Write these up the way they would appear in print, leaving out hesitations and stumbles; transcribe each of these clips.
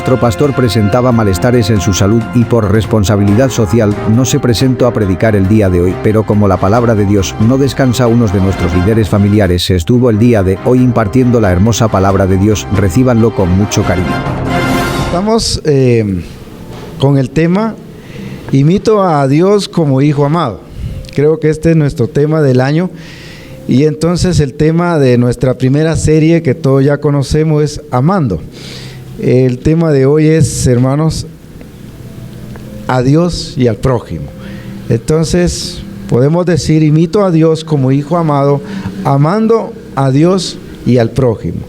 nuestro pastor presentaba malestares en su salud y por responsabilidad social no se presentó a predicar el día de hoy, pero como la palabra de Dios no descansa, unos de nuestros líderes familiares estuvo el día de hoy impartiendo la hermosa palabra de Dios. Recíbanlo con mucho cariño. Estamos con el tema Imito a Dios como hijo amado. Creo que este es nuestro tema del año. Y entonces el tema de nuestra primera serie que todos ya conocemos es Amando. El tema de hoy es, hermanos, a Dios y al prójimo. Entonces podemos decir, imito a Dios como hijo amado, amando a Dios y al prójimo.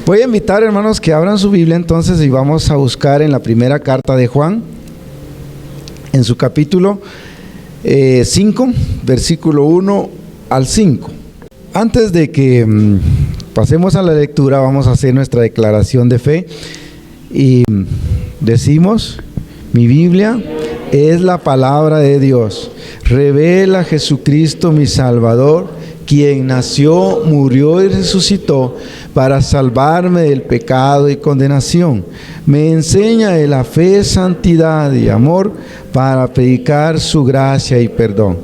Voy a invitar, hermanos, que abran su Biblia entonces y vamos a buscar en la primera carta de Juan, en su capítulo 5, versículo 1 al 5. Antes de que pasemos a la lectura, vamos a hacer nuestra declaración de fe y decimos: mi Biblia es la palabra de Dios, revela a Jesucristo mi Salvador, quien nació, murió y resucitó para salvarme del pecado y condenación. Me enseña de la fe, santidad y amor para predicar su gracia y perdón,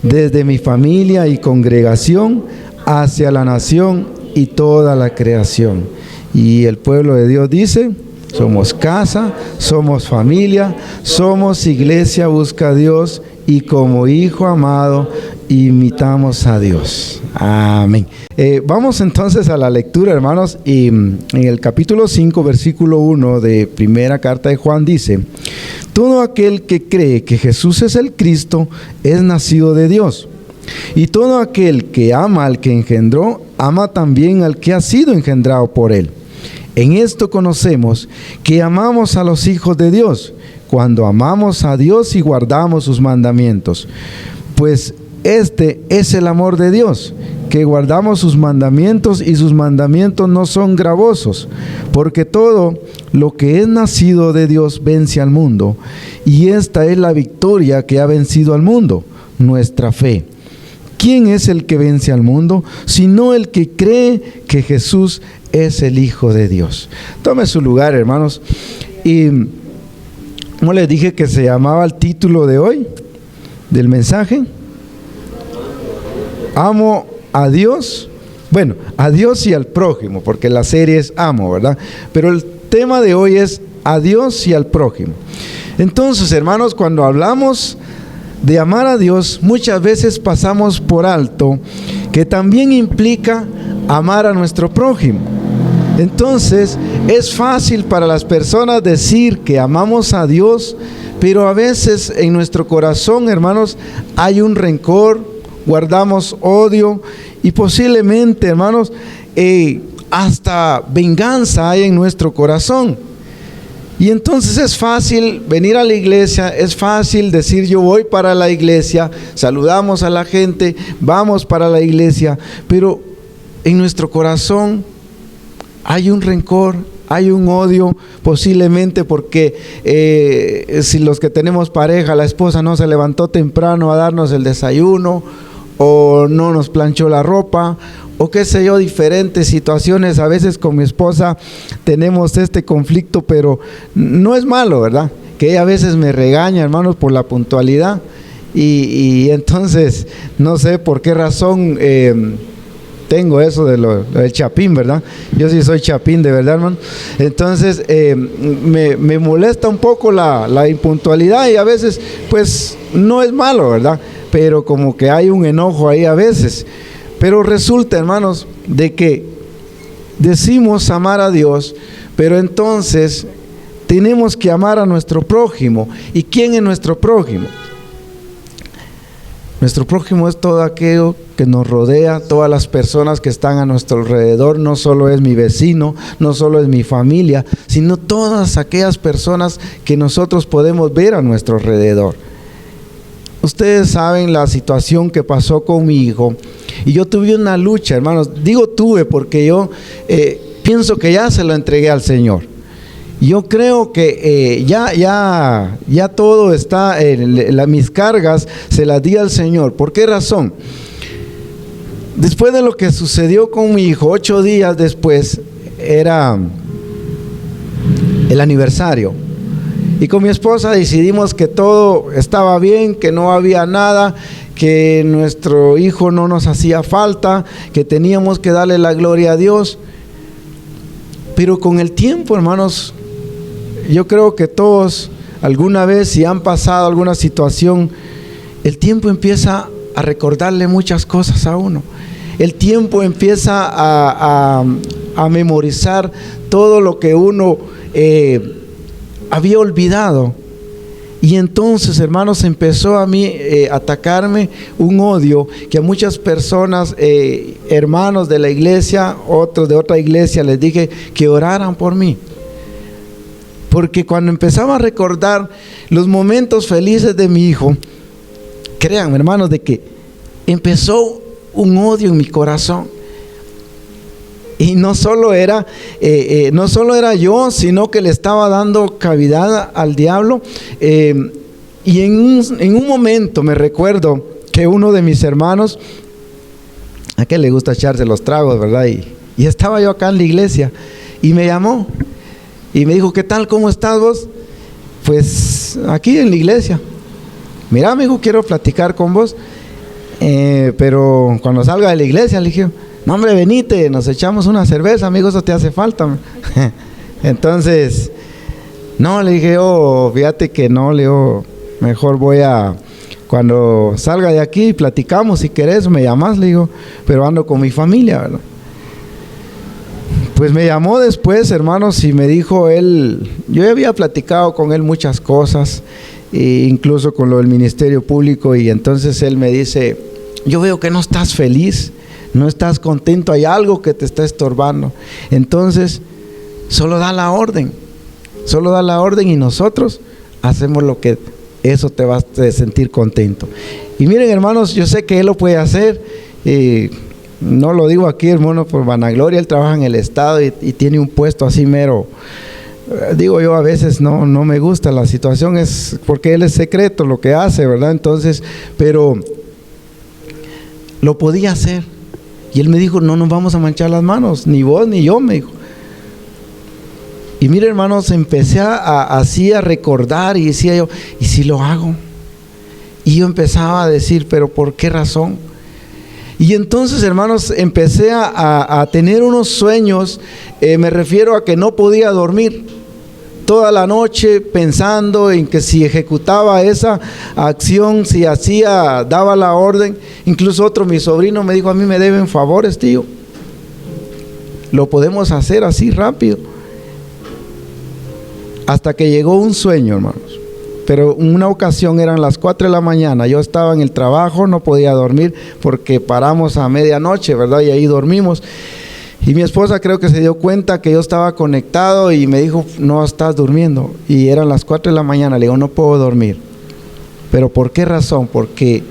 desde mi familia y congregación hacia la nación y toda la creación. Y el pueblo de Dios dice: somos casa, somos familia, somos iglesia, busca a Dios, y como hijo amado imitamos a Dios. Amén. Vamos entonces a la lectura, hermanos, y en el capítulo 5, versículo 1 de primera carta de Juan dice: todo aquel que cree que Jesús es el Cristo es nacido de Dios. Y todo aquel que ama al que engendró, ama también al que ha sido engendrado por él. En esto conocemos que amamos a los hijos de Dios, cuando amamos a Dios y guardamos sus mandamientos. Pues este es el amor de Dios, que guardamos sus mandamientos, y sus mandamientos no son gravosos, porque todo lo que es nacido de Dios vence al mundo, y esta es la victoria que ha vencido al mundo, nuestra fe. ¿Quién es el que vence al mundo? Sino el que cree que Jesús es el Hijo de Dios. Tome su lugar, hermanos. Y como les dije que se llamaba el título de hoy, del mensaje, amo a Dios, bueno, a Dios y al prójimo, porque la serie es amo, ¿verdad? Pero el tema de hoy es a Dios y al prójimo. Entonces, hermanos, cuando hablamos de amar a Dios, muchas veces pasamos por alto que también implica amar a nuestro prójimo. Entonces, es fácil para las personas decir que amamos a Dios, pero a veces en nuestro corazón, hermanos, hay un rencor, guardamos odio y posiblemente, hermanos, hasta venganza hay en nuestro corazón. Y entonces es fácil venir a la iglesia, es fácil decir yo voy para la iglesia, saludamos a la gente, vamos para la iglesia, pero en nuestro corazón hay un rencor, hay un odio, posiblemente porque si los que tenemos pareja, la esposa no se levantó temprano a darnos el desayuno, o no nos planchó la ropa, o qué sé yo, diferentes situaciones. A veces con mi esposa tenemos este conflicto, pero no es malo, ¿verdad? Que ella a veces me regaña, hermanos, por la puntualidad, y entonces no sé por qué razón tengo eso del chapín, ¿verdad? Yo sí soy chapín de verdad, hermano. Entonces me molesta un poco la impuntualidad, y a veces pues no es malo, ¿verdad? Pero como que hay un enojo ahí a veces. Pero resulta, hermanos, de que decimos amar a Dios, pero entonces tenemos que amar a nuestro prójimo. ¿Y quién es nuestro prójimo? Nuestro prójimo es todo aquello que nos rodea, todas las personas que están a nuestro alrededor. No solo es mi vecino, no solo es mi familia, sino todas aquellas personas que nosotros podemos ver a nuestro alrededor. Ustedes saben la situación que pasó con mi hijo, y yo tuve una lucha, hermanos. Digo tuve porque yo pienso que ya se lo entregué al Señor. Yo creo que ya todo está, mis cargas se las di al Señor. ¿Por qué razón? Después de lo que sucedió con mi hijo, 8 días después, el aniversario. Y con mi esposa decidimos que todo estaba bien, que no había nada, que nuestro hijo no nos hacía falta, que teníamos que darle la gloria a Dios. Pero con el tiempo, hermanos, yo creo que todos alguna vez, si han pasado alguna situación, el tiempo empieza a recordarle muchas cosas a uno. El tiempo empieza a memorizar todo lo que uno había olvidado. Y entonces, hermanos, empezó a mí atacarme un odio que a muchas personas, hermanos de la iglesia, otros de otra iglesia, les dije que oraran por mí. Porque cuando empezaba a recordar los momentos felices de mi hijo, créanme, hermanos, de que empezó un odio en mi corazón. Y no solo era yo, sino que le estaba dando cavidad al diablo. Y en un momento me recuerdo que uno de mis hermanos, a que le gusta echarse los tragos, ¿verdad? Y estaba yo acá en la iglesia y me llamó y me dijo: ¿qué tal? ¿Cómo estás vos? Pues aquí en la iglesia. Mira, me dijo, quiero platicar con vos, pero cuando salga de la iglesia, le dije: no, hombre, venite, nos echamos una cerveza, amigo, eso te hace falta. Entonces, no, le dije: oh, fíjate que no, le digo, mejor cuando salga de aquí, platicamos, si querés, me llamás, le digo, pero ando con mi familia, ¿verdad? Pues me llamó después, hermanos, y me dijo él, yo ya había platicado con él muchas cosas, incluso con lo del ministerio público, y entonces él me dice: yo veo que no estás feliz, no estás contento, hay algo que te está estorbando. Entonces, solo da la orden y nosotros hacemos lo que eso te va a hacer sentir contento. Y miren, hermanos, yo sé que él lo puede hacer, no lo digo aquí, hermano, por vanagloria. Él trabaja en el Estado y tiene un puesto así mero. Digo yo, a veces no me gusta la situación, es porque él es secreto lo que hace, ¿verdad? Entonces, pero lo podía hacer. Y él me dijo: no nos vamos a manchar las manos, ni vos ni yo, me dijo. Y mire, hermanos, empecé así a recordar y decía yo: ¿y si lo hago? Y yo empezaba a decir: ¿pero por qué razón? Y entonces, hermanos, empecé a tener unos sueños, me refiero a que no podía dormir toda la noche pensando en que si ejecutaba esa acción, si daba la orden. Incluso mi sobrino me dijo: a mí me deben favores, tío, lo podemos hacer así rápido. Hasta que llegó un sueño, hermanos. Pero una ocasión eran las 4 de la mañana, yo estaba en el trabajo, no podía dormir porque paramos a medianoche, ¿verdad? Y ahí dormimos. Y mi esposa creo que se dio cuenta que yo estaba conectado y me dijo: no estás durmiendo. Y eran las 4 de la mañana, le digo: no puedo dormir. ¿Pero por qué razón? Porque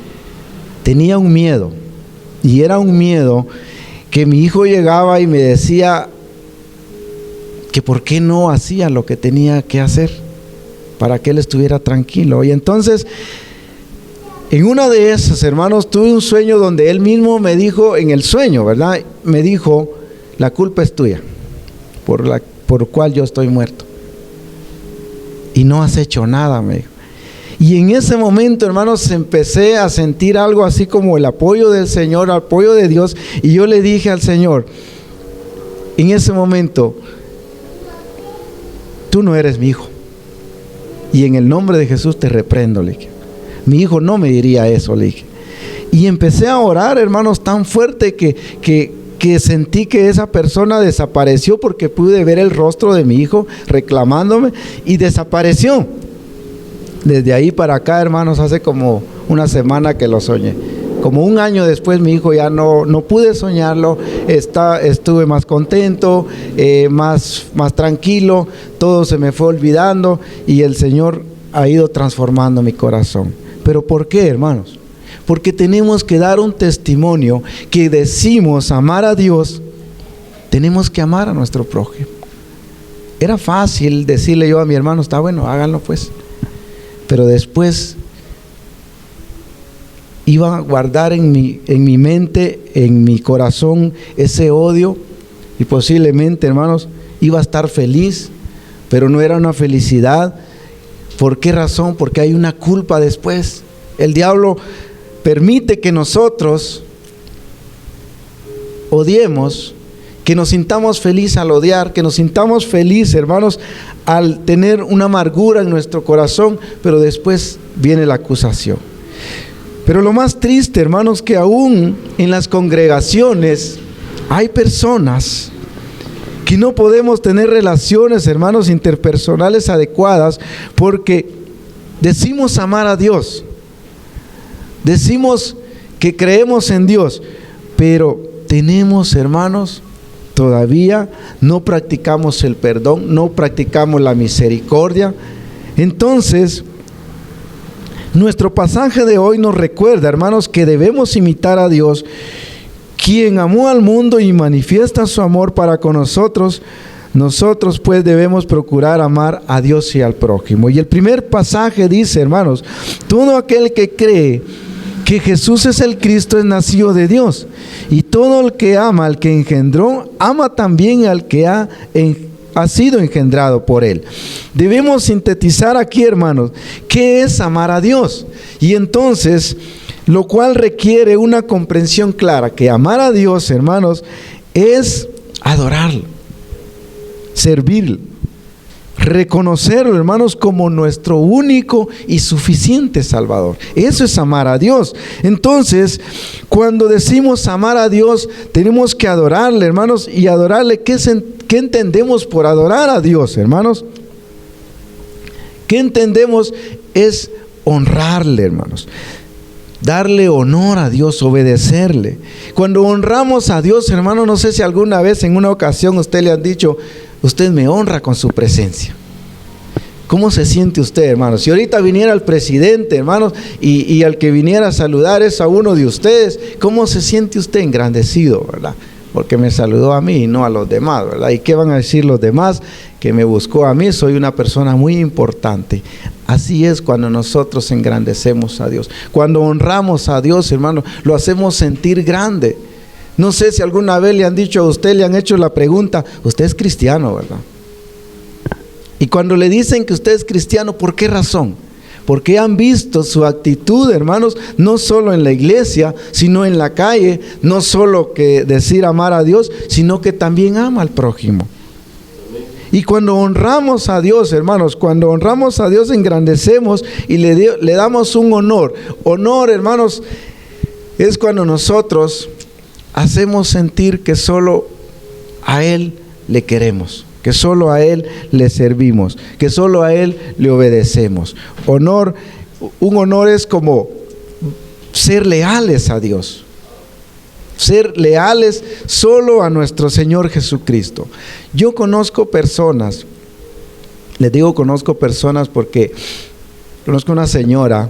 tenía un miedo, y era un miedo que mi hijo llegaba y me decía que por qué no hacía lo que tenía que hacer para que él estuviera tranquilo. Y entonces, en una de esas, hermanos, tuve un sueño donde él mismo me dijo, en el sueño, ¿verdad? Me dijo: la culpa es tuya, por cual yo estoy muerto. Y no has hecho nada, me dijo. Y en ese momento, hermanos, empecé a sentir algo así como el apoyo del Señor, el apoyo de Dios. Y yo le dije al Señor, en ese momento: tú no eres mi hijo. Y en el nombre de Jesús te reprendo, le dije. Mi hijo no me diría eso, le dije. Y empecé a orar, hermanos, tan fuerte que sentí que esa persona desapareció, porque pude ver el rostro de mi hijo reclamándome y desapareció. Desde ahí para acá, hermanos, hace como una semana que lo soñé. Como un año después, mi hijo ya no pude soñarlo, estuve más contento, más tranquilo, todo se me fue olvidando y el Señor ha ido transformando mi corazón. ¿Pero por qué, hermanos? Porque tenemos que dar un testimonio que decimos amar a Dios, tenemos que amar a nuestro prójimo. Era fácil decirle yo a mi hermano: está bueno, háganlo pues. Pero después iba a guardar en mi mente, en mi corazón, ese odio, y posiblemente, hermanos, iba a estar feliz pero no era una felicidad. ¿Por qué razón? Porque hay una culpa después. El diablo permite que nosotros odiemos, que nos sintamos felices al odiar, que nos sintamos felices, hermanos, al tener una amargura en nuestro corazón, pero después viene la acusación. Pero lo más triste, hermanos, que aún en las congregaciones hay personas que no podemos tener relaciones, hermanos, interpersonales adecuadas, porque decimos amar a Dios, decimos que creemos en Dios, pero tenemos, hermanos, todavía no practicamos el perdón, no practicamos la misericordia. Entonces, nuestro pasaje de hoy nos recuerda, hermanos, que debemos imitar a Dios, quien amó al mundo y manifiesta su amor para con nosotros. Nosotros pues debemos procurar amar a Dios y al prójimo. Y el primer pasaje dice, hermanos, todo aquel que cree que Jesús es el Cristo es nacido de Dios, y todo el que ama al que engendró, ama también al que ha sido engendrado por él. Debemos sintetizar aquí, hermanos, ¿qué es amar a Dios? Y entonces, lo cual requiere una comprensión clara, que amar a Dios, hermanos, es adorarlo, servirlo, reconocerlo, hermanos, como nuestro único y suficiente Salvador. Eso es amar a Dios. Entonces, cuando decimos amar a Dios, tenemos que adorarle, hermanos, y adorarle. ¿Qué entendemos por adorar a Dios, hermanos? ¿Qué entendemos? Es honrarle, hermanos. Darle honor a Dios, obedecerle. Cuando honramos a Dios, hermano, no sé si alguna vez en una ocasión usted le han dicho: usted me honra con su presencia. ¿Cómo se siente usted, hermanos? Si ahorita viniera el presidente, hermanos, y al que viniera a saludar es a uno de ustedes, ¿cómo se siente usted? Engrandecido, ¿verdad? Porque me saludó a mí y no a los demás, ¿verdad? ¿Y qué van a decir los demás? Que me buscó a mí, soy una persona muy importante. Así es cuando nosotros engrandecemos a Dios. Cuando honramos a Dios, hermano, lo hacemos sentir grande. No sé si alguna vez le han dicho a usted, le han hecho la pregunta: usted es cristiano, ¿verdad? Y cuando le dicen que usted es cristiano, ¿por qué razón? Porque han visto su actitud, hermanos, no solo en la iglesia, sino en la calle. No solo que decir amar a Dios, sino que también ama al prójimo. Y cuando honramos a Dios, hermanos, cuando honramos a Dios, engrandecemos y le damos un honor. Honor, hermanos, es cuando nosotros hacemos sentir que solo a Él le queremos, que solo a Él le servimos, que solo a Él le obedecemos. Honor, un honor es como ser leales a Dios. Ser leales solo a nuestro Señor Jesucristo. Yo conozco personas, les digo conozco personas porque conozco una señora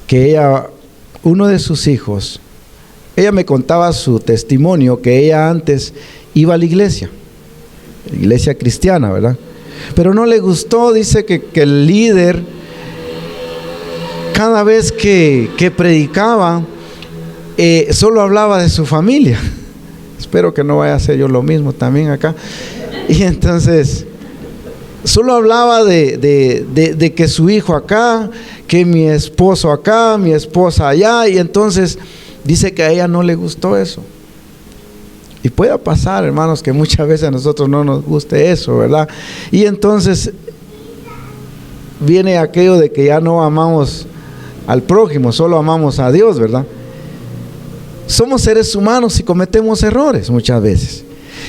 que ella, uno de sus hijos, ella me contaba su testimonio, que ella antes iba a la iglesia cristiana, ¿verdad? Pero no le gustó, dice que el líder, cada vez que predicaba, solo hablaba de su familia. Espero que no vaya a hacer yo lo mismo también acá. Y entonces solo hablaba de que su hijo acá, que mi esposo acá, mi esposa allá. Y entonces dice que a ella no le gustó eso. Y puede pasar, hermanos, que muchas veces a nosotros no nos guste eso, ¿verdad? Y entonces viene aquello de que ya no amamos al prójimo, solo amamos a Dios, ¿verdad? Somos seres humanos y cometemos errores muchas veces.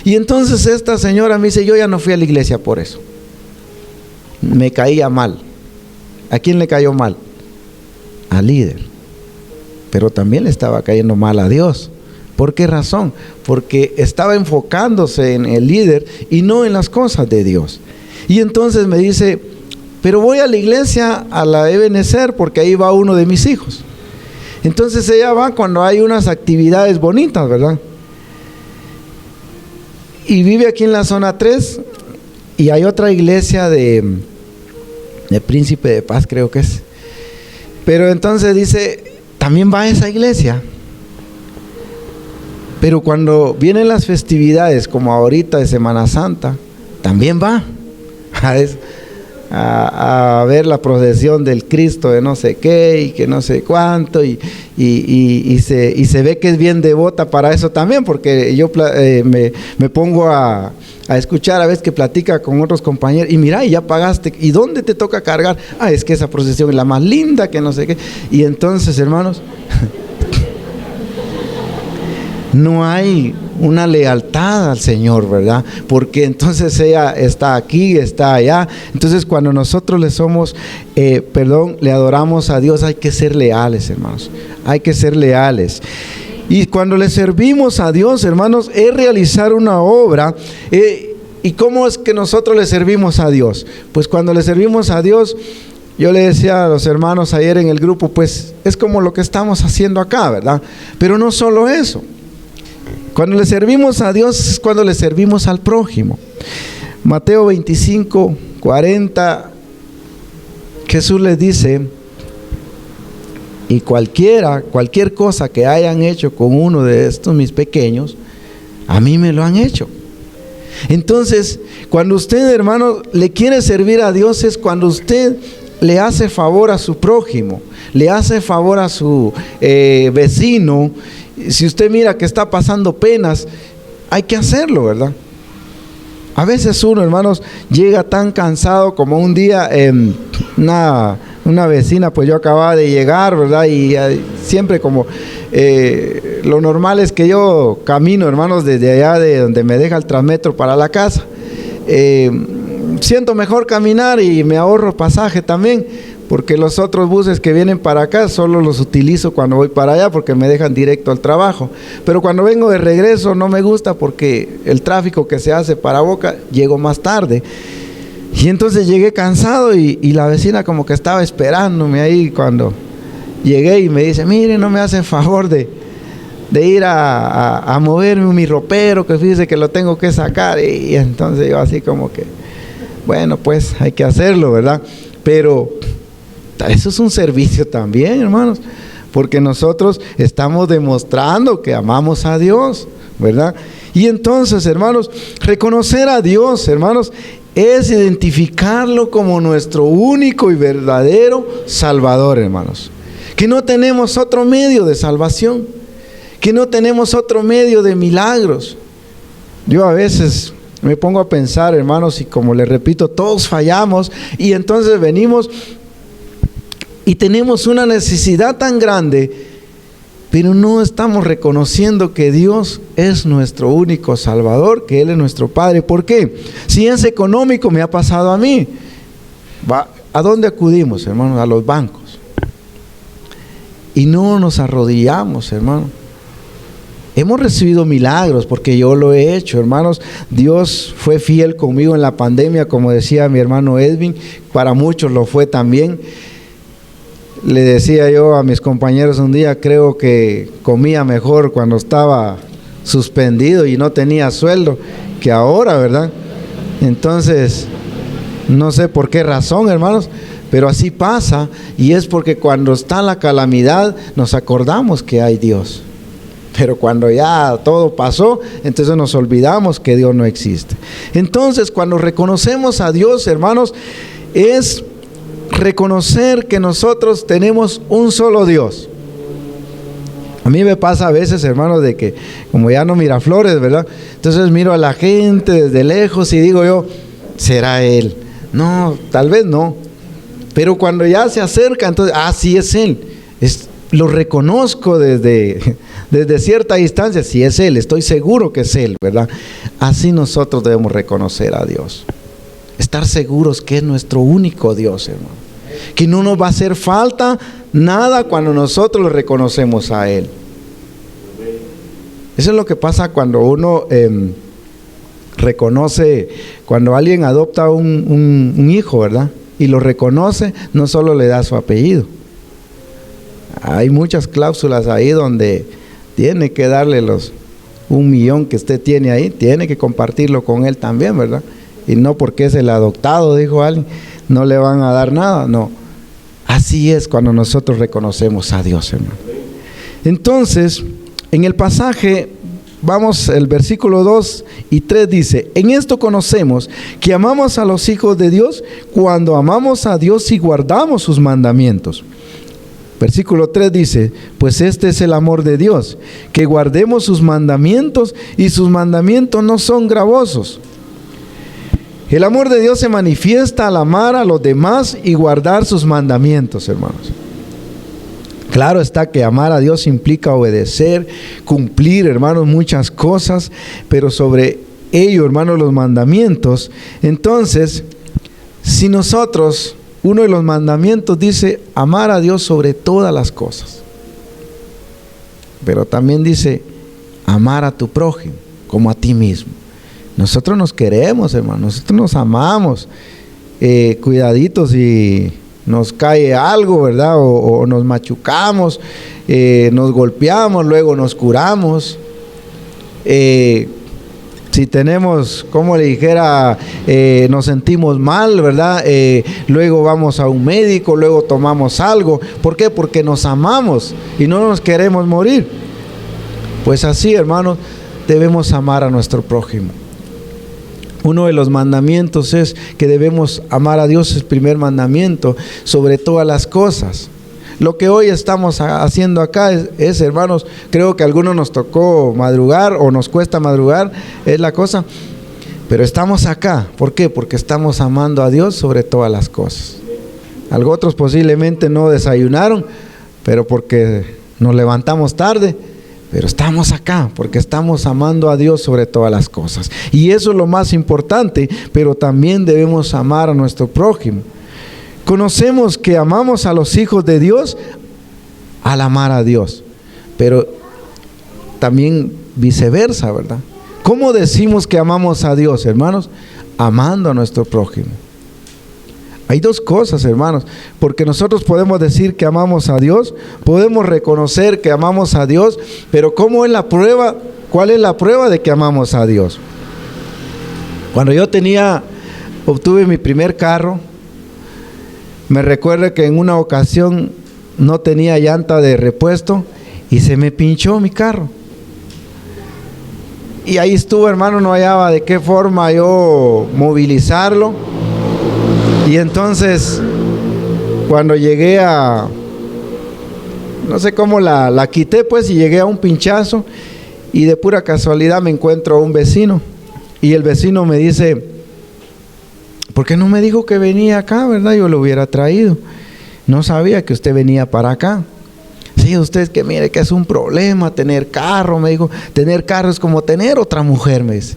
Y entonces esta señora me dice: yo ya no fui a la iglesia por eso. Me caía mal. ¿A quién le cayó mal? Al líder. Pero también le estaba cayendo mal a Dios. ¿Por qué razón? Porque estaba enfocándose en el líder y no en las cosas de Dios. Y entonces me dice: pero voy a la iglesia, a la Ebenezer, porque ahí va uno de mis hijos. Entonces ella va cuando hay unas actividades bonitas, ¿verdad? Y vive aquí en la zona 3, y hay otra iglesia de Príncipe de Paz, creo que es. Pero entonces dice, también va a esa iglesia. Pero cuando vienen las festividades, como ahorita de Semana Santa, también va. a ver la procesión del Cristo de no sé qué y que no sé cuánto, y se ve que es bien devota para eso también, porque yo me pongo a escuchar a veces que platica con otros compañeros, y mira, y ya pagaste, ¿y dónde te toca cargar? Es que esa procesión es la más linda, que no sé qué. Y entonces, hermanos, no hay una lealtad al Señor, ¿verdad? Porque entonces ella está aquí, está allá. Entonces cuando nosotros le adoramos a Dios, hay que ser leales, hermanos. Hay que ser leales. Y cuando le servimos a Dios, hermanos, es realizar una obra. ¿Y cómo es que nosotros le servimos a Dios? Pues cuando le servimos a Dios, yo le decía a los hermanos ayer en el grupo, pues es como lo que estamos haciendo acá, ¿verdad? Pero no solo eso. Cuando le servimos a Dios es cuando le servimos al prójimo. Mateo 25, 40, Jesús les dice: y cualquier cosa que hayan hecho con uno de estos mis pequeños, a mí me lo han hecho. Entonces, cuando usted, hermano, le quiere servir a Dios, es cuando usted le hace favor a su prójimo, le hace favor a su vecino. Si usted mira que está pasando penas, hay que hacerlo, ¿verdad? A veces uno, hermanos, llega tan cansado como un día, una vecina, pues yo acababa de llegar, ¿verdad? Y siempre como lo normal es que yo camino, hermanos, desde allá de donde me deja el Transmetro para la casa. Siento mejor caminar y me ahorro pasaje también, porque los otros buses que vienen para acá solo los utilizo cuando voy para allá, porque me dejan directo al trabajo. Pero cuando vengo de regreso no me gusta, porque el tráfico que se hace para Boca, llego más tarde. Y entonces llegué cansado y la vecina como que estaba esperándome ahí cuando llegué, y me dice: mire, no me hace favor de ir a moverme mi ropero, que fíjese que lo tengo que sacar. Y entonces yo así como que, bueno, pues hay que hacerlo, ¿verdad? Pero eso es un servicio también, hermanos, porque nosotros estamos demostrando que amamos a Dios, ¿verdad? Y entonces, hermanos, reconocer a Dios, hermanos, es identificarlo como nuestro único y verdadero Salvador, hermanos. Que no tenemos otro medio de salvación, que no tenemos otro medio de milagros. Yo a veces me pongo a pensar, hermanos, y como les repito, todos fallamos, y entonces venimos y tenemos una necesidad tan grande, pero no estamos reconociendo que Dios es nuestro único Salvador, que Él es nuestro Padre. ¿Por qué? Si es económico, me ha pasado a mí. ¿A dónde acudimos, hermanos? A los bancos. Y no nos arrodillamos, hermano. Hemos recibido milagros, porque yo lo he hecho, hermanos. Dios fue fiel conmigo en la pandemia, como decía mi hermano Edwin, para muchos lo fue también. Le decía yo a mis compañeros un día, creo que comía mejor cuando estaba suspendido y no tenía sueldo que ahora, ¿verdad? Entonces, no sé por qué razón, hermanos, pero así pasa, y es porque cuando está la calamidad nos acordamos que hay Dios. Pero cuando ya todo pasó, entonces nos olvidamos que Dios no existe. Entonces, cuando reconocemos a Dios, hermanos, es reconocer que nosotros tenemos un solo Dios. A mí me pasa a veces, hermanos, de que como ya no Miraflores, ¿verdad? Entonces miro a la gente desde lejos y digo yo, ¿será Él? No, tal vez no. Pero cuando ya se acerca, entonces, sí es Él. Lo reconozco desde cierta distancia, si es Él, estoy seguro que es Él, ¿verdad? Así nosotros debemos reconocer a Dios. Estar seguros que es nuestro único Dios, hermano. Que no nos va a hacer falta nada cuando nosotros lo reconocemos a Él. Eso es lo que pasa cuando uno reconoce, cuando alguien adopta un hijo, ¿verdad? Y lo reconoce, no solo le da su apellido. Hay muchas cláusulas ahí donde tiene que darle los 1 millón que usted tiene ahí, tiene que compartirlo con él también, ¿verdad? Y no porque es el adoptado, dijo alguien, no le van a dar nada, no. Así es cuando nosotros reconocemos a Dios, hermano. Entonces, en el pasaje vamos, el versículo 2 y 3 dice: en esto conocemos que amamos a los hijos de Dios cuando amamos a Dios y guardamos sus mandamientos. Versículo 3 dice: pues este es el amor de Dios, que guardemos sus mandamientos, y sus mandamientos no son gravosos. El amor de Dios se manifiesta al amar a los demás y guardar sus mandamientos, hermanos. Claro está que amar a Dios implica obedecer, cumplir, hermanos, muchas cosas, pero sobre ello, hermanos, los mandamientos. Entonces, si nosotros, uno de los mandamientos dice amar a Dios sobre todas las cosas, pero también dice amar a tu prójimo como a ti mismo. Nosotros nos queremos, hermanos, nosotros nos amamos, cuidaditos si nos cae algo, ¿verdad? O nos machucamos, nos golpeamos, luego nos curamos. Si tenemos, como le dijera, nos sentimos mal, ¿verdad? Luego vamos a un médico, luego tomamos algo. ¿Por qué? Porque nos amamos y no nos queremos morir. Pues así, hermanos, debemos amar a nuestro prójimo. Uno de los mandamientos es que debemos amar a Dios, es el primer mandamiento, sobre todas las cosas. Lo que hoy estamos haciendo acá es, hermanos, creo que a algunos nos tocó madrugar o nos cuesta madrugar, es la cosa, pero estamos acá. ¿Por qué? Porque estamos amando a Dios sobre todas las cosas. Algunos otros posiblemente no desayunaron, pero porque nos levantamos tarde. Pero estamos acá porque estamos amando a Dios sobre todas las cosas. Y eso es lo más importante, pero también debemos amar a nuestro prójimo. Conocemos que amamos a los hijos de Dios al amar a Dios, pero también viceversa, ¿verdad? ¿Cómo decimos que amamos a Dios, hermanos? Amando a nuestro prójimo. Hay dos cosas, hermanos, porque nosotros podemos decir que amamos a Dios, podemos reconocer que amamos a Dios, pero ¿cómo es la prueba? ¿Cuál es la prueba de que amamos a Dios? Cuando yo obtuve mi primer carro, me recuerdo que en una ocasión no tenía llanta de repuesto y se me pinchó mi carro. Y ahí estuvo, hermano, no hallaba de qué forma yo movilizarlo. Y entonces, cuando llegué no sé cómo la quité, pues, y llegué a un pinchazo, y de pura casualidad me encuentro a un vecino, y el vecino me dice: ¿por qué no me dijo que venía acá, verdad? Yo lo hubiera traído. No sabía que usted venía para acá. Sí, usted es que mire que es un problema tener carro, me dijo. Tener carro es como tener otra mujer, me dice.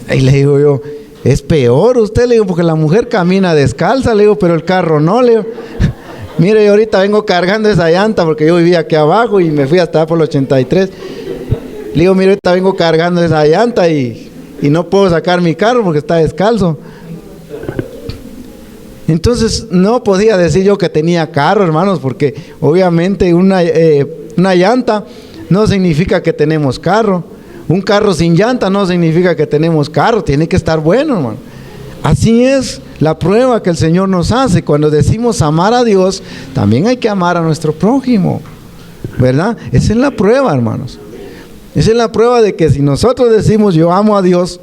Y le digo yo: es peor usted, le digo, porque la mujer camina descalza, le digo, pero el carro no, le digo. Mire, yo ahorita vengo cargando esa llanta porque yo vivía aquí abajo y me fui hasta por el 83. Le digo: mire, ahorita vengo cargando esa llanta y no puedo sacar mi carro porque está descalzo. Entonces no podía decir yo que tenía carro, hermanos, porque obviamente una llanta no significa que tenemos carro. Un carro sin llanta no significa que tenemos carro, tiene que estar bueno, hermano. Así es la prueba que el Señor nos hace. Cuando decimos amar a Dios, también hay que amar a nuestro prójimo, ¿verdad? Esa es la prueba, hermanos. Esa es la prueba de que si nosotros decimos yo amo a Dios,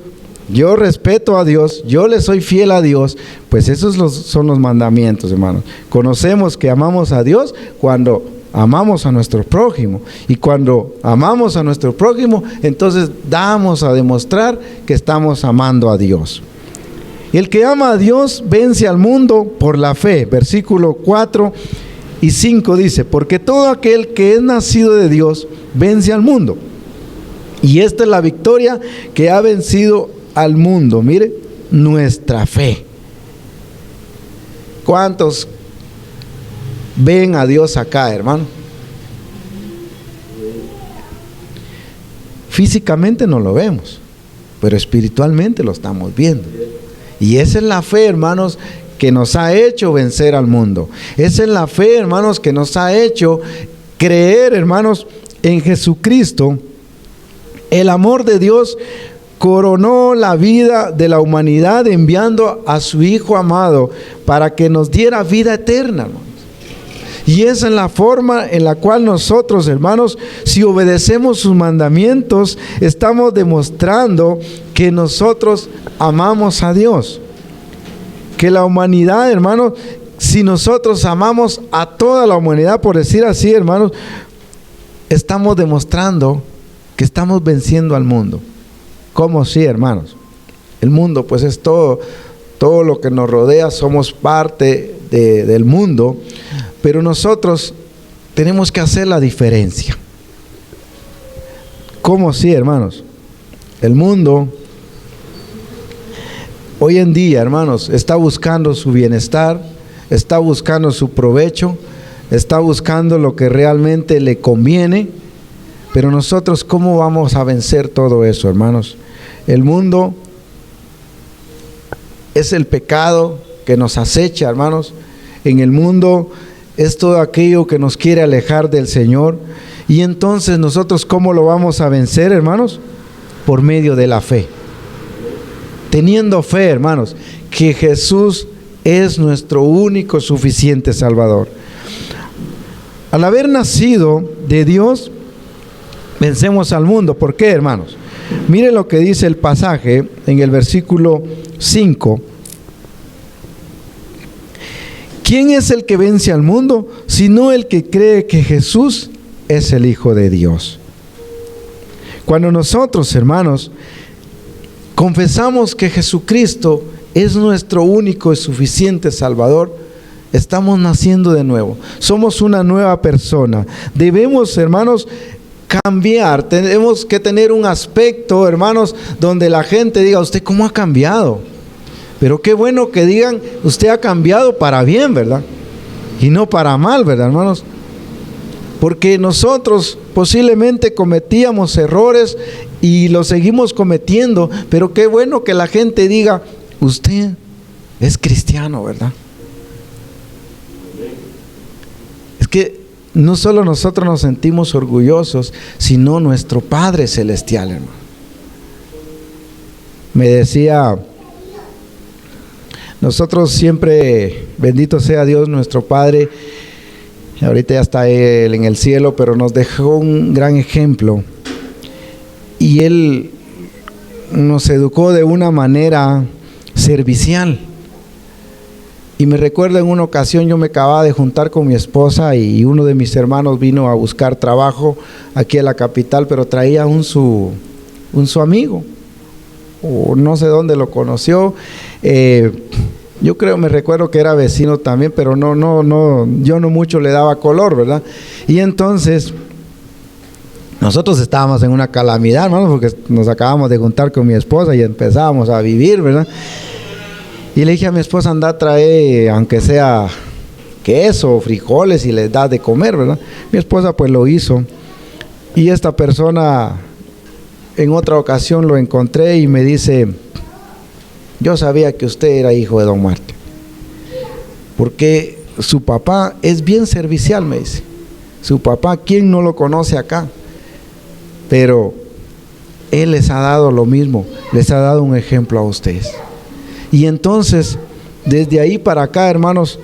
yo respeto a Dios, yo le soy fiel a Dios, pues esos son los mandamientos, hermanos. Conocemos que amamos a Dios cuando amamos a nuestro prójimo, y cuando amamos a nuestro prójimo, entonces damos a demostrar que estamos amando a Dios. Y el que ama a Dios vence al mundo por la fe. Versículo 4 y 5 dice: porque todo aquel que es nacido de Dios vence al mundo. Y esta es la victoria que ha vencido al mundo. Mire, nuestra fe. ¿Cuántos ven a Dios acá, hermano? Físicamente no lo vemos, pero espiritualmente lo estamos viendo. Y esa es la fe, hermanos, que nos ha hecho vencer al mundo. Esa es la fe, hermanos, que nos ha hecho creer, hermanos, en Jesucristo. El amor de Dios coronó la vida de la humanidad enviando a su Hijo amado para que nos diera vida eterna, hermanos. Y esa es la forma en la cual nosotros, hermanos, si obedecemos sus mandamientos, estamos demostrando que nosotros amamos a Dios. Que la humanidad, hermanos, si nosotros amamos a toda la humanidad, por decir así, hermanos, estamos demostrando que estamos venciendo al mundo. ¿Cómo sí, hermanos? El mundo, pues es todo lo que nos rodea, somos parte del mundo, pero nosotros tenemos que hacer la diferencia. ¿Cómo sí, hermanos? El mundo hoy en día, hermanos, está buscando su bienestar, está buscando su provecho, está buscando lo que realmente le conviene, pero nosotros, ¿cómo vamos a vencer todo eso, hermanos? El mundo es el pecado que nos acecha, hermanos. En el mundo es todo aquello que nos quiere alejar del Señor. Y entonces nosotros, ¿cómo lo vamos a vencer, hermanos? Por medio de la fe. Teniendo fe, hermanos, que Jesús es nuestro único suficiente Salvador. Al haber nacido de Dios, vencemos al mundo. ¿Por qué, hermanos? Mire lo que dice el pasaje en el versículo 5. ¿Quién es el que vence al mundo? Sino el que cree que Jesús es el Hijo de Dios. Cuando nosotros, hermanos, confesamos que Jesucristo es nuestro único y suficiente Salvador, estamos naciendo de nuevo. Somos una nueva persona. Debemos, hermanos, cambiar. Tenemos que tener un aspecto, hermanos, donde la gente diga: ¿usted cómo ha cambiado? Pero qué bueno que digan: usted ha cambiado para bien, ¿verdad? Y no para mal, ¿verdad, hermanos? Porque nosotros posiblemente cometíamos errores y los seguimos cometiendo, pero qué bueno que la gente diga: usted es cristiano, ¿verdad? Es que no solo nosotros nos sentimos orgullosos, sino nuestro Padre Celestial, hermano. Me decía, nosotros siempre, bendito sea Dios nuestro Padre, ahorita ya está Él en el cielo, pero nos dejó un gran ejemplo. Y Él nos educó de una manera servicial. Y me recuerdo en una ocasión, yo me acababa de juntar con mi esposa y uno de mis hermanos vino a buscar trabajo aquí a la capital, pero traía su amigo, o no sé dónde lo conoció. Yo me recuerdo que era vecino también, pero yo no mucho le daba color, ¿verdad? Y entonces nosotros estábamos en una calamidad, hermano, porque nos acabamos de juntar con mi esposa y empezábamos a vivir, ¿verdad? Y le dije a mi esposa: anda, trae aunque sea queso o frijoles y les da de comer, ¿verdad? Mi esposa pues lo hizo. Y esta persona, en otra ocasión lo encontré y me dice: yo sabía que usted era hijo de don Martín, porque su papá es bien servicial, me dice. Su papá, ¿quién no lo conoce acá? Pero él les ha dado lo mismo, les ha dado un ejemplo a ustedes. Y entonces, desde ahí para acá, hermanos,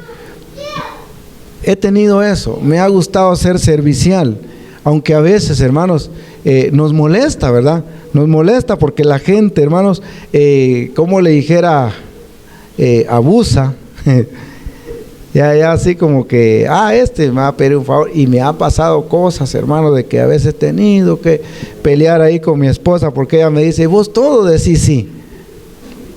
he tenido eso. Me ha gustado ser servicial, aunque a veces, hermanos, nos molesta, ¿verdad? Nos molesta porque la gente, hermanos, como le dijera, abusa. ya así como que, me va a pedir un favor. Y me han pasado cosas, hermanos, de que a veces he tenido que pelear ahí con mi esposa, porque ella me dice: vos todo decís sí.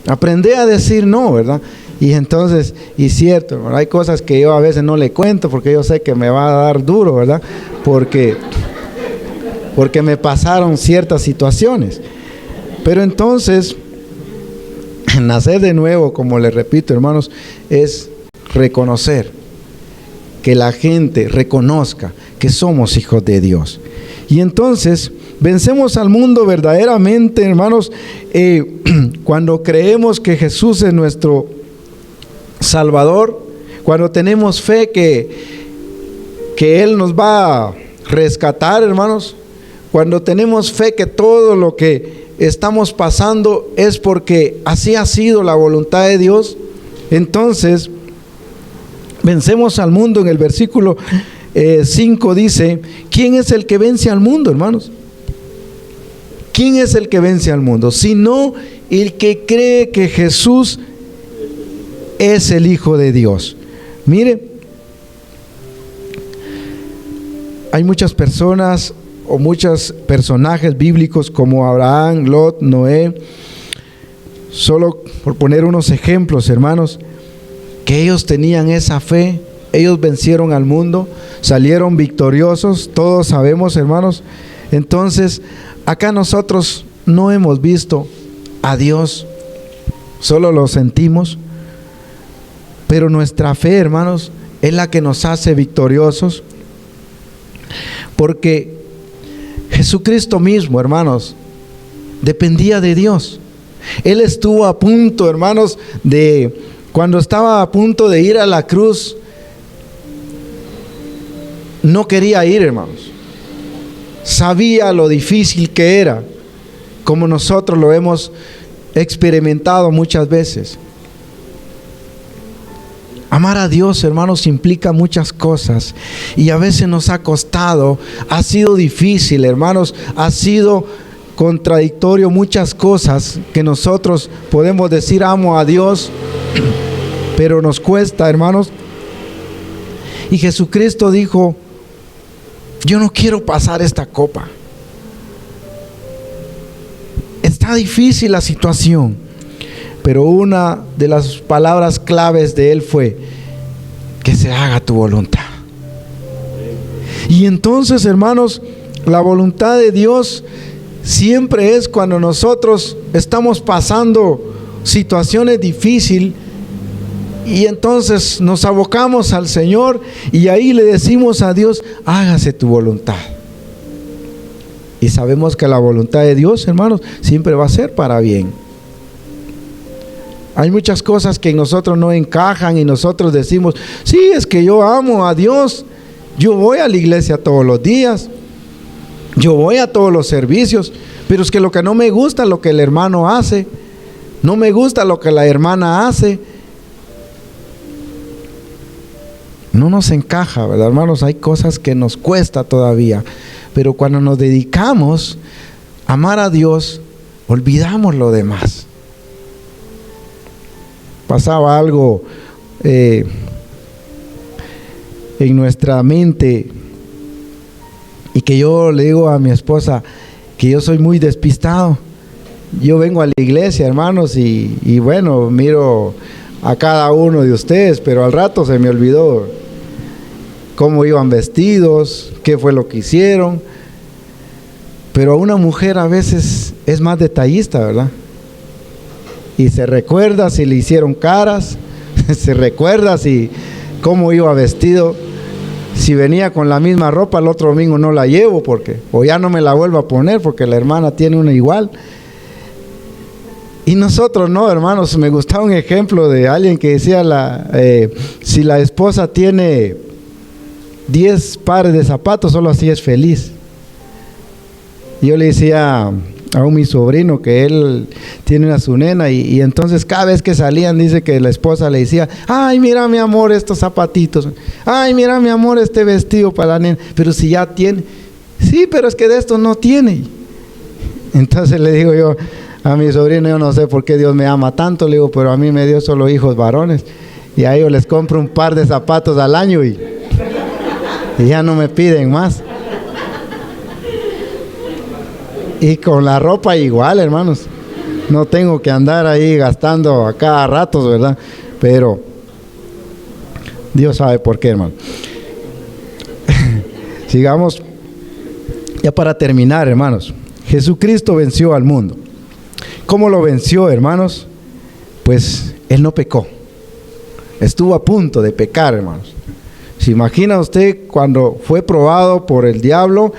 Aprendí a decir no, ¿verdad? Y entonces, y cierto, ¿verdad? Hay cosas que yo a veces no le cuento porque yo sé que me va a dar duro, ¿verdad? Porque me pasaron ciertas situaciones. Pero entonces, nacer de nuevo, como les repito, hermanos, es reconocer, que la gente reconozca que somos hijos de Dios. Y entonces vencemos al mundo verdaderamente, hermanos, cuando creemos que Jesús es nuestro Salvador, cuando tenemos fe que Él nos va a rescatar, hermanos, cuando tenemos fe que todo lo que estamos pasando es porque así ha sido la voluntad de Dios. Entonces vencemos al mundo. En el versículo 5 dice, ¿quién es el que vence al mundo, hermanos? ¿Quién es el que vence al mundo? Sino el que cree que Jesús es el Hijo de Dios. Mire, hay muchas personas o muchos personajes bíblicos como Abraham, Lot, Noé, solo por poner unos ejemplos, hermanos, que ellos tenían esa fe, ellos vencieron al mundo, salieron victoriosos, todos sabemos, hermanos. Entonces, acá nosotros no hemos visto a Dios, solo lo sentimos, pero nuestra fe, hermanos, es la que nos hace victoriosos, porque Jesucristo mismo, hermanos, dependía de Dios. Él estuvo a punto, hermanos, cuando estaba a punto de ir a la cruz, no quería ir, hermanos. Sabía lo difícil que era, como nosotros lo hemos experimentado muchas veces. Amar a Dios, hermanos, implica muchas cosas y a veces nos ha costado, ha sido difícil, hermanos, ha sido contradictorio muchas cosas que nosotros podemos decir amo a Dios, pero nos cuesta, hermanos. Y Jesucristo dijo, yo no quiero pasar esta copa. Está difícil la situación, pero una de las palabras claves de Él fue, que se haga tu voluntad. Y entonces, hermanos, la voluntad de Dios siempre es cuando nosotros estamos pasando situaciones difíciles y entonces nos abocamos al Señor y ahí le decimos a Dios, hágase tu voluntad. Y sabemos que la voluntad de Dios, hermanos, siempre va a ser para bien. Hay muchas cosas que en nosotros no encajan y nosotros decimos, sí, es que yo amo a Dios, yo voy a la iglesia todos los días, yo voy a todos los servicios, pero es que lo que no me gusta es lo que el hermano hace, no me gusta lo que la hermana hace. No nos encaja, ¿verdad, hermanos? Hay cosas que nos cuesta todavía, pero cuando nos dedicamos a amar a Dios, olvidamos lo demás. Pasaba algo en nuestra mente y que yo le digo a mi esposa que yo soy muy despistado. Yo vengo a la iglesia, hermanos, y bueno, miro a cada uno de ustedes, pero al rato se me olvidó cómo iban vestidos, qué fue lo que hicieron. Pero una mujer a veces es más detallista, ¿verdad? Y se recuerda si le hicieron caras, se recuerda si cómo iba vestido, si venía con la misma ropa, el otro domingo no la llevo porque, o ya no me la vuelvo a poner porque la hermana tiene una igual. Y nosotros no, hermanos, me gustaba un ejemplo de alguien que decía, si la esposa tiene 10 pares de zapatos, solo así es feliz. Yo le decía a mi sobrino que él tiene a su nena y entonces cada vez que salían dice que la esposa le decía, ay, mira mi amor estos zapatitos, ay, mira mi amor este vestido para la nena, pero si ya tiene, sí, pero es que de estos no tiene. Entonces le digo yo a mi sobrino, yo no sé por qué Dios me ama tanto, le digo, pero a mí me dio solo hijos varones y a ellos les compro un par de zapatos al año y ya no me piden más. Y con la ropa igual, hermanos. No tengo que andar ahí gastando a cada rato, ¿verdad? Pero Dios sabe por qué, hermano. Sigamos. Ya para terminar, hermanos. Jesucristo venció al mundo. ¿Cómo lo venció, hermanos? Pues Él no pecó. Estuvo a punto de pecar, hermanos. ¿Se imagina usted cuando fue probado por el diablo?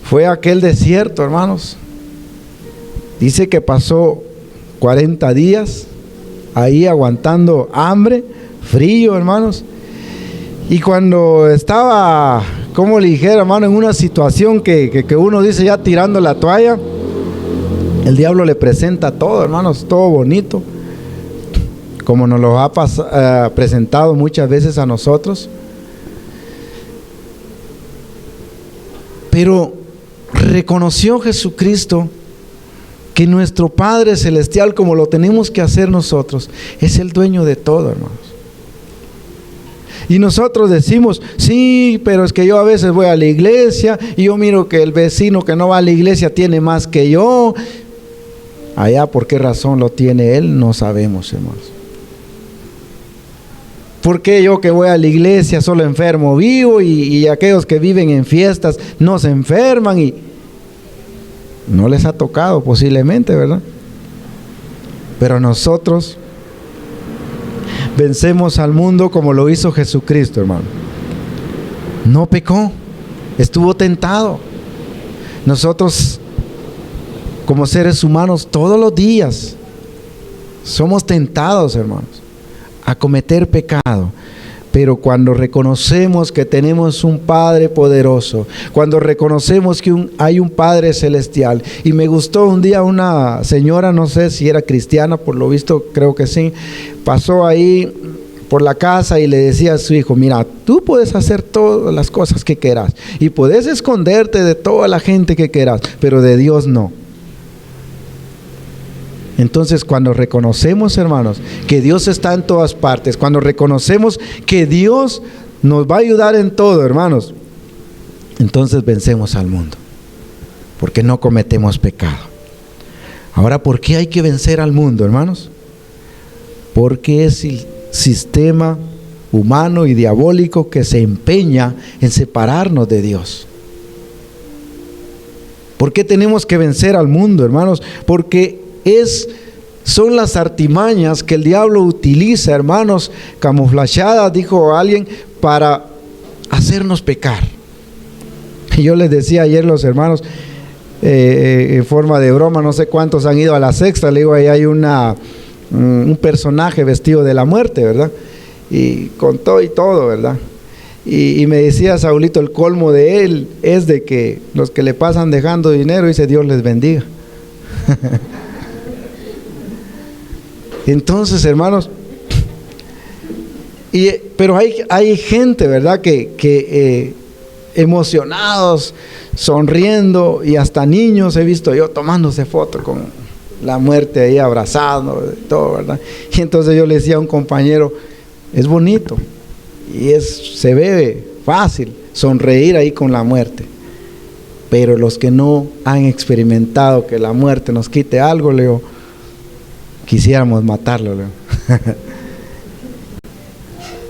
Fue aquel desierto, hermanos. Dice que pasó 40 días ahí aguantando hambre, frío, hermanos. Y cuando estaba, como le dijera, hermano, en una situación que uno dice ya tirando la toalla, el diablo le presenta todo, hermanos, todo bonito. como nos lo ha presentado muchas veces a nosotros. Pero reconoció Jesucristo que nuestro Padre Celestial, como lo tenemos que hacer nosotros, es el dueño de todo, hermanos. Y nosotros decimos, sí, pero es que yo a veces voy a la iglesia y yo miro que el vecino que no va a la iglesia tiene más que yo. Allá, ¿por qué razón lo tiene él? No sabemos, hermanos. ¿Por qué yo que voy a la iglesia solo enfermo vivo y aquellos que viven en fiestas no se enferman? Y no les ha tocado posiblemente, ¿verdad? Pero nosotros vencemos al mundo como lo hizo Jesucristo, hermano. No pecó, estuvo tentado. Nosotros, como seres humanos, todos los días somos tentados, hermanos, a cometer pecado. Pero cuando reconocemos que tenemos un Padre poderoso, cuando reconocemos que hay un Padre celestial, y me gustó un día una señora, no sé si era cristiana, por lo visto creo que sí, pasó ahí por la casa y le decía a su hijo, mira, tú puedes hacer todas las cosas que quieras y puedes esconderte de toda la gente que quieras, pero de Dios no. Entonces, cuando reconocemos, hermanos, que Dios está en todas partes, cuando reconocemos que Dios nos va a ayudar en todo, hermanos, entonces vencemos al mundo, porque no cometemos pecado. Ahora, ¿por qué hay que vencer al mundo, hermanos? Porque es el sistema humano y diabólico que se empeña en separarnos de Dios. ¿Por qué tenemos que vencer al mundo, hermanos? Porque son las artimañas que el diablo utiliza, hermanos, camuflajeadas, dijo alguien, para hacernos pecar. Y yo les decía ayer, los hermanos, en forma de broma, no sé cuántos han ido a la Sexta, le digo, ahí hay un personaje vestido de la muerte, ¿verdad? Y con todo y todo, ¿verdad? Y me decía Saulito, el colmo de él es de que los que le pasan dejando dinero, dice, Dios les bendiga. Entonces, hermanos, pero hay gente, ¿verdad?, que emocionados, sonriendo, y hasta niños he visto yo tomándose fotos con la muerte ahí abrazado, todo, ¿verdad? Y entonces yo le decía a un compañero, es bonito y se ve fácil sonreír ahí con la muerte, pero los que no han experimentado que la muerte nos quite algo, le digo, quisiéramos matarlo, le digo.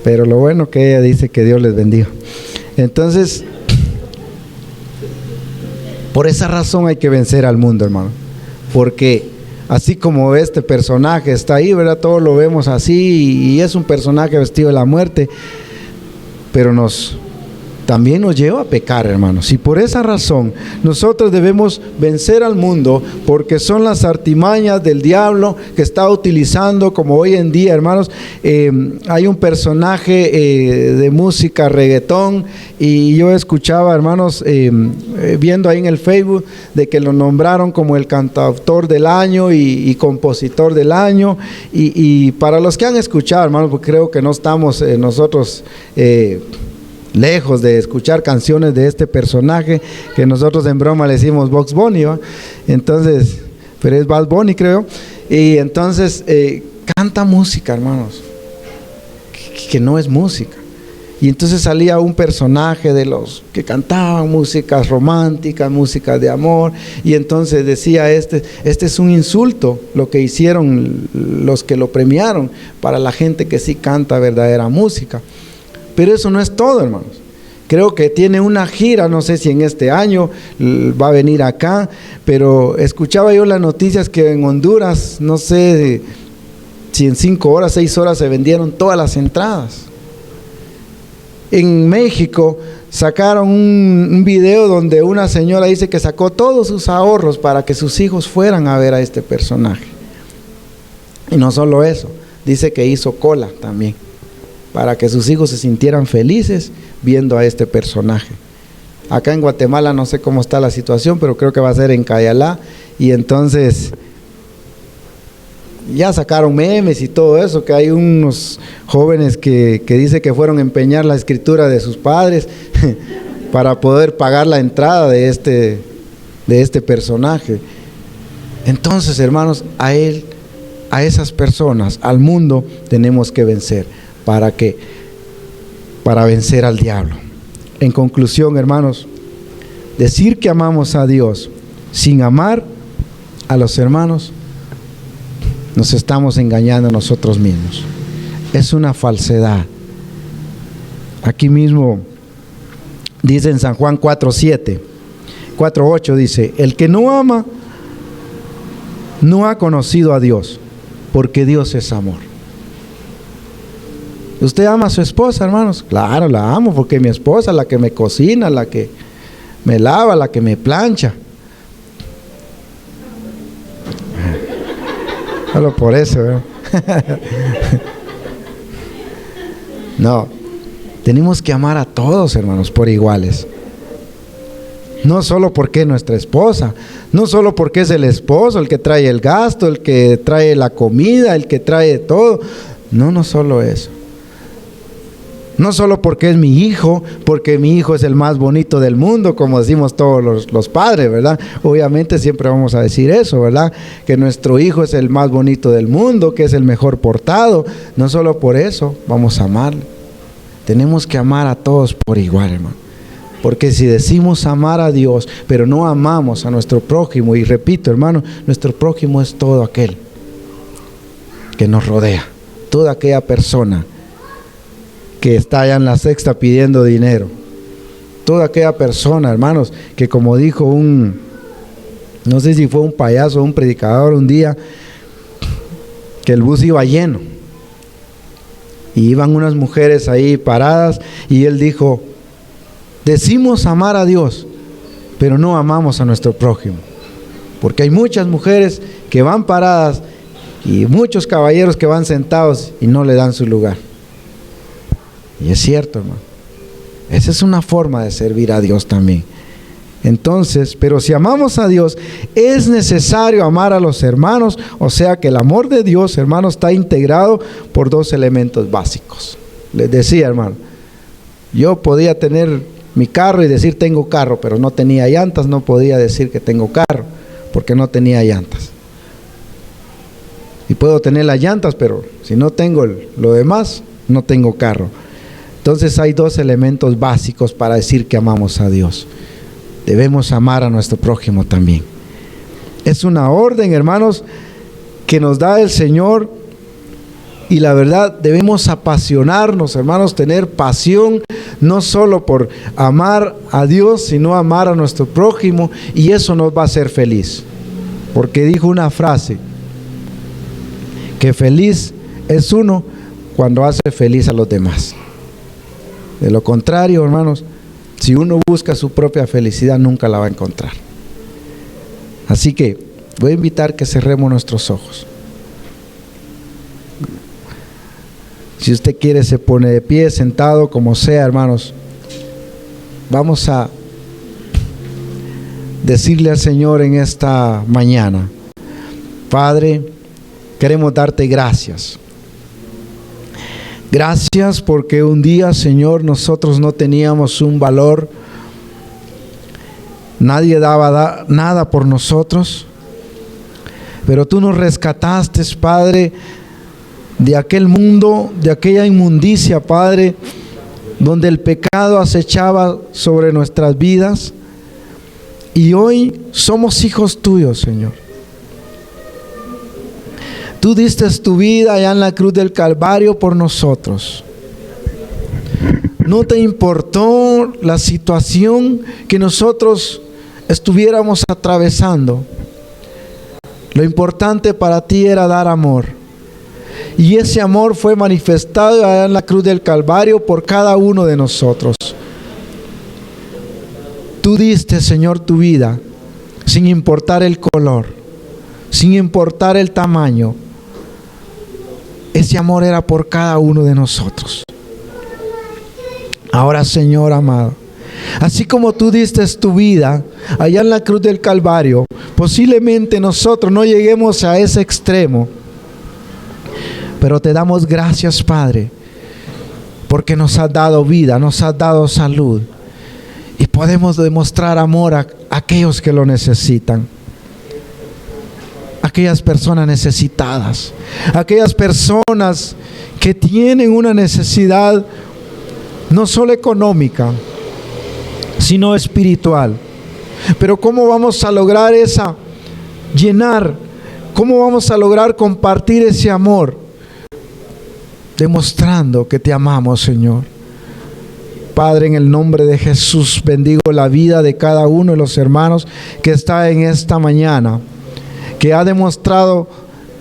Pero lo bueno que ella dice que Dios les bendiga. Entonces, por esa razón hay que vencer al mundo, hermano, porque así como este personaje está ahí, ¿verdad? Todos lo vemos así y es un personaje vestido de la muerte, pero también nos lleva a pecar, hermanos. Y por esa razón nosotros debemos vencer al mundo, porque son las artimañas del diablo que está utilizando, como hoy en día, hermanos. Hay un personaje de música reggaetón, y yo escuchaba, hermanos, viendo ahí en el Facebook, de que lo nombraron como el cantautor del año y compositor del año. Y para los que han escuchado, hermanos, porque creo que no estamos nosotros lejos de escuchar canciones de este personaje, que nosotros en broma le decimos Bugs Bunny, ¿va? Entonces, pero es Bad Bunny, creo. Y entonces canta música, hermanos, que no es música. Y entonces salía un personaje de los que cantaban músicas románticas, músicas de amor, y entonces decía, este es un insulto lo que hicieron los que lo premiaron para la gente que sí canta verdadera música. Pero eso no es todo, hermanos. Creo que tiene una gira, no sé si en este año va a venir acá, pero escuchaba yo las noticias que en Honduras, no sé si en 5 horas, 6 horas se vendieron todas las entradas. En México sacaron un video donde una señora dice que sacó todos sus ahorros para que sus hijos fueran a ver a este personaje. Y no solo eso, dice que hizo cola también, para que sus hijos se sintieran felices viendo a este personaje. Acá en Guatemala no sé cómo está la situación, pero creo que va a ser en Cayalá. Y entonces ya sacaron memes y todo eso, que hay unos jóvenes que dicen que fueron a empeñar la escritura de sus padres para poder pagar la entrada de este personaje. Entonces, hermanos, a esas personas, al mundo, tenemos que vencer. ¿Para qué? Para vencer al diablo. En conclusión, hermanos, decir que amamos a Dios sin amar a los hermanos, nos estamos engañando a nosotros mismos. Es una falsedad. Aquí mismo dice en San Juan 4:8 dice: el que no ama no ha conocido a Dios, porque Dios es amor. ¿Usted ama a su esposa, hermanos? Claro, la amo, porque mi esposa es la que me cocina, la que me lava, la que me plancha. Solo por eso, ¿verdad? No, tenemos que amar a todos, hermanos, por iguales. No solo porque es nuestra esposa, no solo porque es el esposo el que trae el gasto, el que trae la comida, el que trae todo. No solo eso. No solo porque es mi hijo, porque mi hijo es el más bonito del mundo, como decimos todos los padres, ¿verdad? Obviamente siempre vamos a decir eso, ¿verdad? Que nuestro hijo es el más bonito del mundo, que es el mejor portado. No solo por eso vamos a amarle. Tenemos que amar a todos por igual, hermano. Porque si decimos amar a Dios, pero no amamos a nuestro prójimo, y repito, hermano, nuestro prójimo es todo aquel que nos rodea, toda aquella persona que está allá en la sexta pidiendo dinero, toda aquella persona, hermanos, que como dijo no sé si fue un payaso o un predicador un día, que el bus iba lleno y iban unas mujeres ahí paradas y él dijo: decimos amar a Dios, pero no amamos a nuestro prójimo, porque hay muchas mujeres que van paradas y muchos caballeros que van sentados y no le dan su lugar. Y es cierto, hermano. Esa es una forma de servir a Dios también. Entonces, pero si amamos a Dios, es necesario amar a los hermanos. O sea que el amor de Dios, hermanos, está integrado por dos elementos básicos. Les decía, hermano, yo podía tener mi carro y decir tengo carro, pero no tenía llantas, no podía decir que tengo carro, porque no tenía llantas. Y puedo tener las llantas, pero si no tengo lo demás, no tengo carro. Entonces hay dos elementos básicos para decir que amamos a Dios. Debemos amar a nuestro prójimo también. Es una orden, hermanos, que nos da el Señor, y la verdad debemos apasionarnos, hermanos, tener pasión, no solo por amar a Dios, sino amar a nuestro prójimo, y eso nos va a hacer feliz. Porque dijo una frase, que feliz es uno cuando hace feliz a los demás. De lo contrario, hermanos, si uno busca su propia felicidad, nunca la va a encontrar. Así que voy a invitar que cerremos nuestros ojos. Si usted quiere, se pone de pie, sentado, como sea, hermanos. Vamos a decirle al Señor en esta mañana: Padre, queremos darte gracias. Gracias porque un día, Señor, nosotros no teníamos un valor. Nadie daba nada por nosotros. Pero tú nos rescataste, Padre, de aquel mundo, de aquella inmundicia, Padre, donde el pecado acechaba sobre nuestras vidas. Y hoy somos hijos tuyos, Señor. Tú diste tu vida allá en la cruz del Calvario por nosotros. No te importó la situación que nosotros estuviéramos atravesando. Lo importante para ti era dar amor. Y ese amor fue manifestado allá en la cruz del Calvario por cada uno de nosotros. Tú diste, Señor, tu vida sin importar el color, sin importar el tamaño. Ese amor era por cada uno de nosotros. Ahora, Señor amado, así como tú diste tu vida allá en la cruz del Calvario, posiblemente nosotros no lleguemos a ese extremo, Pero te damos gracias, Padre, porque nos has dado vida, nos has dado salud. Y podemos demostrar amor a aquellos que lo necesitan. Aquellas personas necesitadas. Aquellas personas que tienen una necesidad no solo económica, sino espiritual. Pero ¿cómo vamos a lograr llenar? ¿Cómo vamos a lograr compartir ese amor? Demostrando que te amamos, Señor. Padre, en el nombre de Jesús, bendigo la vida de cada uno de los hermanos que está en esta mañana, que ha demostrado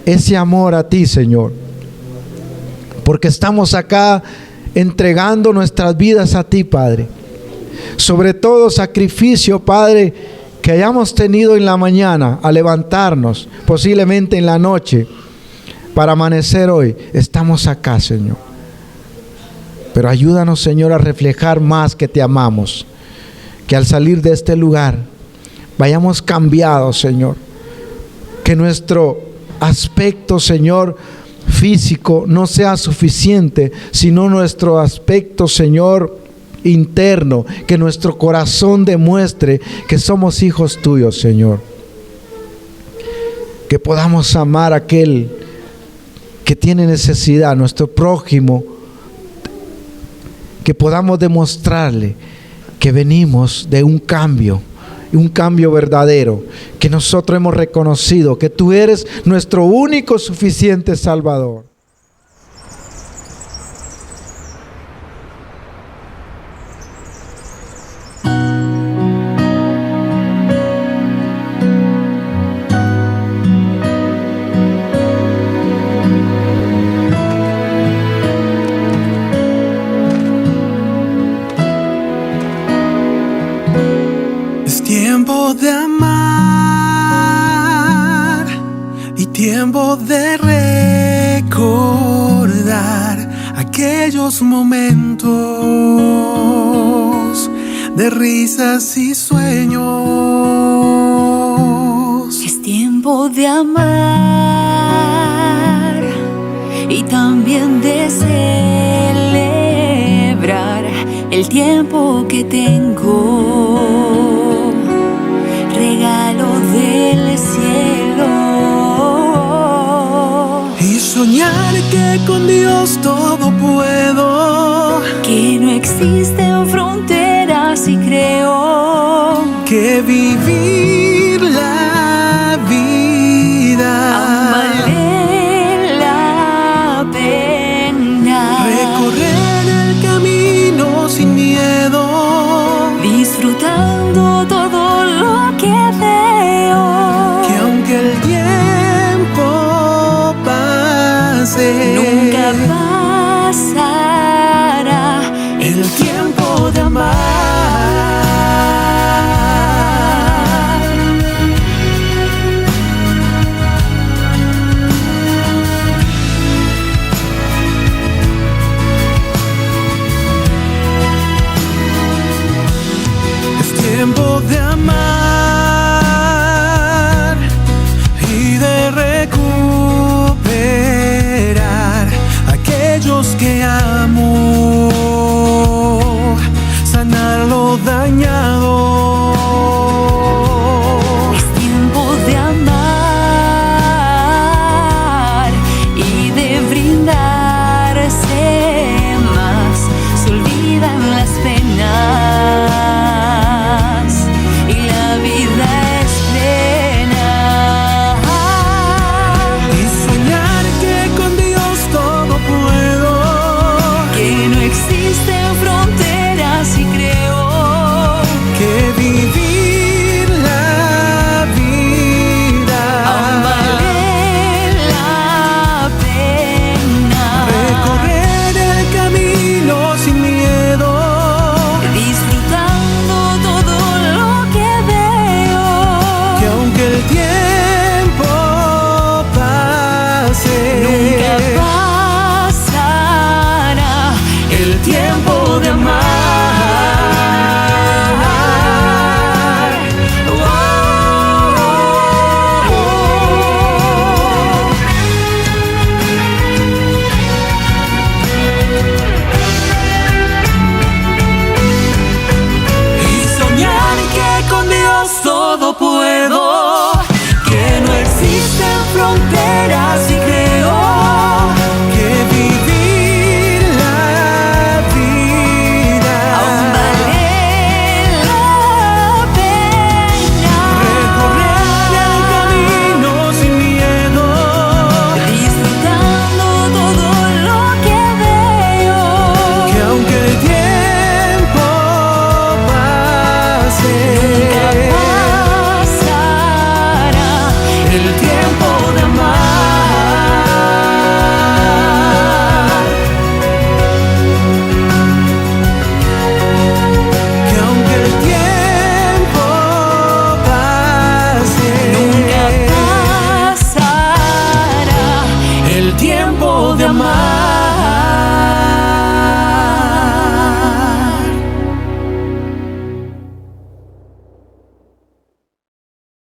ese amor a ti, Señor. Porque estamos acá entregando nuestras vidas a ti, Padre. Sobre todo sacrificio, Padre, que hayamos tenido en la mañana a levantarnos, posiblemente en la noche, para amanecer hoy. Estamos acá, Señor. Pero ayúdanos, Señor, a reflejar más que te amamos. Que al salir de este lugar vayamos cambiados, Señor. Que nuestro aspecto, Señor, físico no sea suficiente, sino nuestro aspecto, Señor, interno. Que nuestro corazón demuestre que somos hijos tuyos, Señor. Que podamos amar a aquel que tiene necesidad, nuestro prójimo. Que podamos demostrarle que venimos de un cambio verdadero, que nosotros hemos reconocido que tú eres nuestro único suficiente Salvador. Tiempo de amar y tiempo de recordar aquellos momentos de risas y sueños. Es tiempo de amar y también de celebrar el tiempo que tengo, regalo del cielo. Y soñar que con Dios todo puedo, Que no existen fronteras y creo que vivir la vida aún vale la pena. recorrer el camino sin miedo, Disfrutando todo lo que veo, que aunque el tiempo pase, nunca pasará el tiempo de amar. Es tiempo de amar